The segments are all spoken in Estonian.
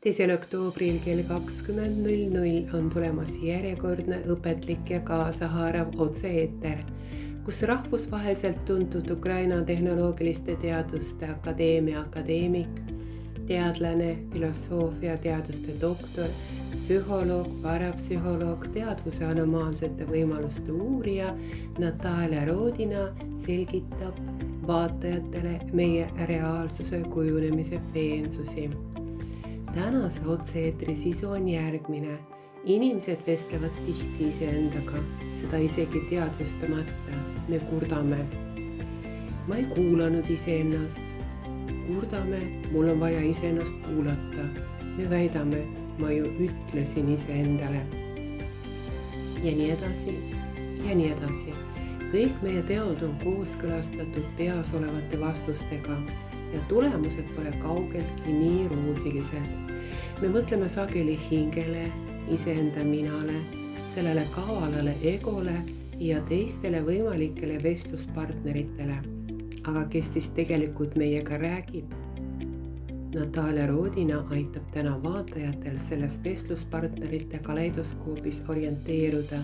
2. oktoobril kell 20.00 on tulemas järjekordne õpetlik ja kaasahaarav otse-eeter, kus rahvusvaheliselt tuntud Ukraina Tehnoloogiliste Teaduste Akadeemia akadeemik, teadlane, filosoofia teaduste doktor, psühholoog, parapsühholoog, teadvuse anomaalsete võimaluste uurija Natalia Rodina selgitab vaatajatele meie reaalsuse kujunemise peensusi. Tänase otse-eetri sisu on järgmine. Inimesed vestlevad tihti iseendaga, seda isegi teadvustamata. Me kurdame. Ma ei kuulanud iseennast. Kurdame, mul on vaja iseennast kuulata. Me väidame, ma ju ütlesin iseendale. Ja nii edasi, ja nii edasi. Kõik meie teod on kooskõlastatud peas olevate vastustega ja tulemused pole kaugeltki nii roosilised. Me mõtleme sageli hingele, iseenda minale, sellele kavalale egole ja teistele võimalikele vestluspartneritele. Aga kes siis tegelikult meiega räägib? Natalia Rodina aitab täna vaatajatel selles vestluspartnerite kaleidoskoobis orienteeruda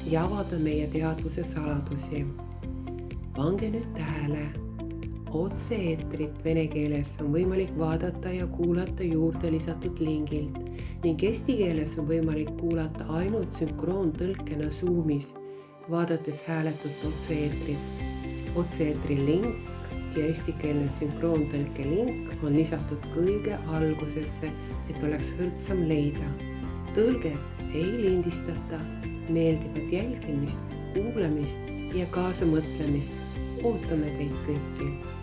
ja avada meie teadvuse saladusi. Pange nüüd tähele. Otse-eetrit vene keeles on võimalik vaadata ja kuulata juurde lisatud lingilt ning eesti keeles on võimalik kuulata ainult sünkroontõlkena Zoomis, vaadates hääletut otse-eetrit. Otse-eetri link ja eestikeelne sünkroontõlke link on lisatud kõige algusesse, et oleks hõlpsam leida. Tõlget ei lindistata, meeldivat jälgimist, kuulamist ja kaasamõtlemist. Ootame teid kõiki.